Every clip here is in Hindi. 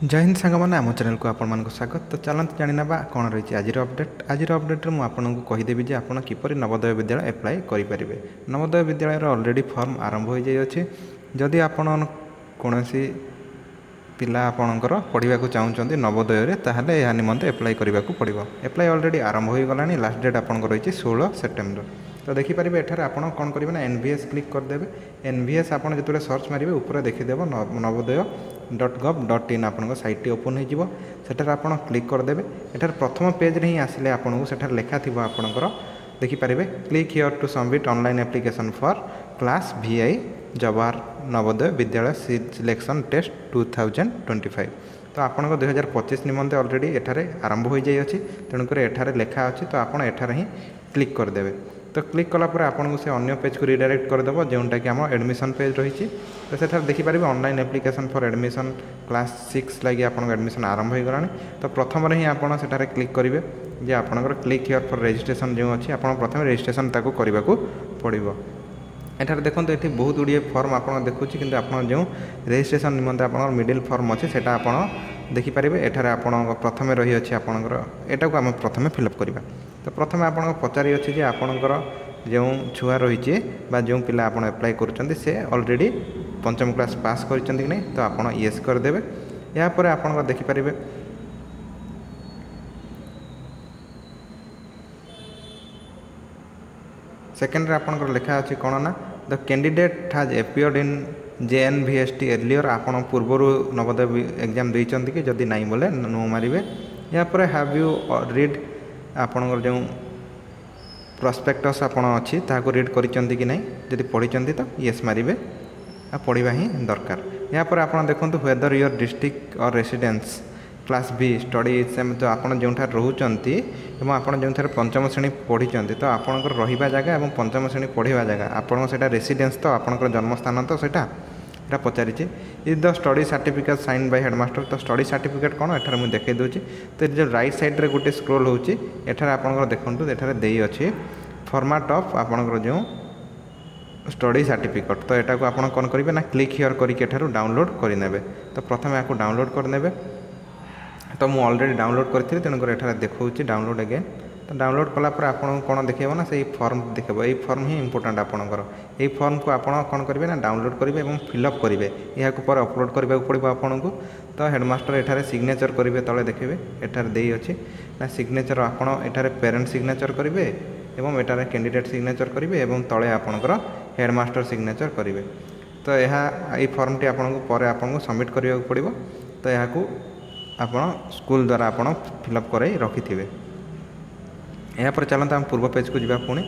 जय हिंद सांगमाने आम चैनल को आपण स्वागत। तो चलते जाना कौन रही आज अपडेट मुझे आपको कहीदेवी जे आप किपर नवोदय विद्यालय एप्लाय करेंगे। नवोदय विद्यालय ऑलरेडी फॉर्म आरंभ हो जाइए। जदि आपण कौन पिला आपणकर पढ़ा चाहते नवोदय ताहले यह निमंते एप्लाय करने को पड़ो। एप्लाय ऑलरेडी आरंभ हो गलानी। लास्ट डेट आपन रही 16 सेप्टेम्बर। तो देखिपारे एठार आपन कौन करेंगे ना NVS क्लिक करदे। NVS आपन जो सर्च मारे ऊपर देखीदेव नवोदय.gov.in आपन साइट ओपन होटार आपन क्लिक करदे। एठार प्रथम पेज रे ही आसिले आपन को लेखा थी आपनकर देखिपारे click here to submit online application for class VI Jawahar Navodaya Vidyalaya selection test 2025। तो आपन 2025 निमंते ऑलरेडी एठारे आरंभ हो जाइए। तेणुक एठारे लेखा अच्छी तो आपन एठारे ही क्लिक करदे। तो क्लिक कलापर आपन को से अन्य पेज को रिडायरेक्ट करदेव जोटा कि आम एडमिशन पेज रही। तो सेठार देखिपारे online application for admission class 6 लगी आपन एडमिशन आरंभ हो गलानी। तो प्रथम ही आपन सेठारे क्लिक करेंगे जे आपनकर क्लिक हियर फॉर रजिस्ट्रेशन जो अच्छी आप प्रथम रजिस्ट्रेशन ताको करने को पड़ो। एठार देखो ये बहुत गुड़िए फॉर्म आप देखुँ कि आप जो रजिस्ट्रेशन निमंते आप मिडिल फॉर्म अच्छे से देखिपारे। एठार आप प्रथम रही अच्छे आपंकर यहाँ को आम प्रथम फिलअप करवा। तो प्रथम आपको पचारि अच्छे जे आपणकर जो छुआ रही जो पिला आप एप्लाय कर से ऑलरेडी पंचम क्लास पास कर नहीं। तो आप येस करदे। यापर आप देखिपारे सेकेंड आपंकर लेखा अच्छी कौन ना the candidate has appeared in JNVST earlier. आपन पूर्वर नवोदय एग्जाम देइचंती कि जदि नाई बोले नो मारिबे। यापर हैव यू रीड आपनकर जो प्रोस्पेक्टस आपन अच्छी ताको रीड करिचंती कि नहीं। जदि पढ़ी तो येस मारिबे। आ पढ़ा ही दरकार। यापर आप देखो वेदर योर डिस्ट्रिक्ट और residence class B study same तो आप जो रोचंती एवं आप जो पंचम श्रेणी पढ़ी तो आपंकर रहा जगह और पंचम श्रेणी पढ़ा जगह आपन से रेसिडेंस तो आपंकर जन्मस्थान तो सहीटा पचारि is the study certificate sign by headmaster. तो स्टडी सर्टिफिकेट कौन एठार मुझे देखई दूसरी। तो जो राइट साइड रे गोटे स्क्रोल होची एठार आपंकर देखंतु एठार देई अछि फॉर्मेट ऑफ आपंकर जो स्टडी सर्टिफिकेट। तो यहाँ को आप कौन करेंगे ना क्लिक हियर करके डाउनलोड करने। तो प्रथम यहाँ डाउनलोड करने। तो मुझे ऑलरेडी डाउनलोड करी तेणुक एठार देखा डाउनलोड अगेन। तो डाउनलोड कलापर आपको कौन देखेब ना से फॉर्म देखेब। ये फॉर्म ही इंपोर्टेंट आपंकर। ये फॉर्म को आप कौन करेंगे ना डाउनलोड करेंगे और फिलअप करेंगे। यहाँ पर अपलोड करने को पड़ो आपन को। तो हेडमास्टर एठार सिग्नेचर करेंगे तले देखिए एठार दे अच्छी ना सिग्नेचर आपड़ एठार पेरेंट सिग्नेचर करेंगे एवं एटारे कैंडिडेट सिग्नेचर करेंगे और तले आपंकर हेडमास्टर सिग्नेचर करेंगे। तो यह फॉर्म टी आपको सबमिट करने को पड़ो। तो यहाँ को आपन स्कूल द्वारा आपन फिलअप कर रखि थे। यहाँ पर चलते आम पूर्व पेज को जावा पुणी।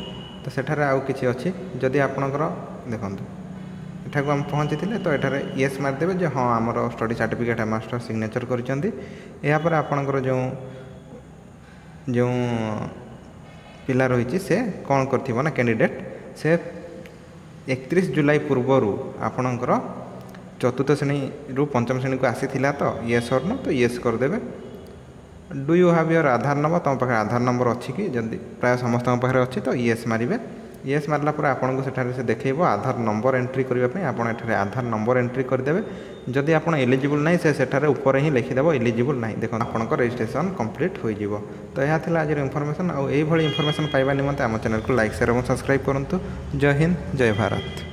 तो सेठारे आउ किछि अछि जदि आपनकर देखंतु एठा को हम पहुँची थे तो एठारे येस मारदेवे जे हाँ आमर स्टडी सर्टिफिकेट मास्टर सिग्नेचर करिसेंती। यहाँ पर आपनकर जो जो पिला रही से कौन करथिबो ना कैंडिडेट से 31 जुलाई पूर्वर आपणकर चतुर्थ श्रेणी रु पंचम श्रेणी को आसी थिला। तो येस और नो तो येस करदेवे। Do you have your Aadhaar number. तुम पाखे आधार नंबर अच्छी कि जदि प्राय समस्त पाखे अच्छी तो येस मारे। येस मारला पर आपन को सेठारे से देखैबो आधार नंबर एंट्री करने। आपन एठारे आधार नंबर एंट्री करदेवे। जदि आपन एलिजिबल नहीं से सेठारे ऊपर ही लिखिदेव एलिजिबल नहीं। देखो आपनकर रजिस्ट्रेशन कंप्लीट हो जिवो। तो यह थिला आज इनफॉरमेशन। आ एई भली इनफॉरमेशन पाइबा निमंते आम चैनल को लाइक शेयर और सब्सक्राइब करंतु। जय हिंद जय भारत।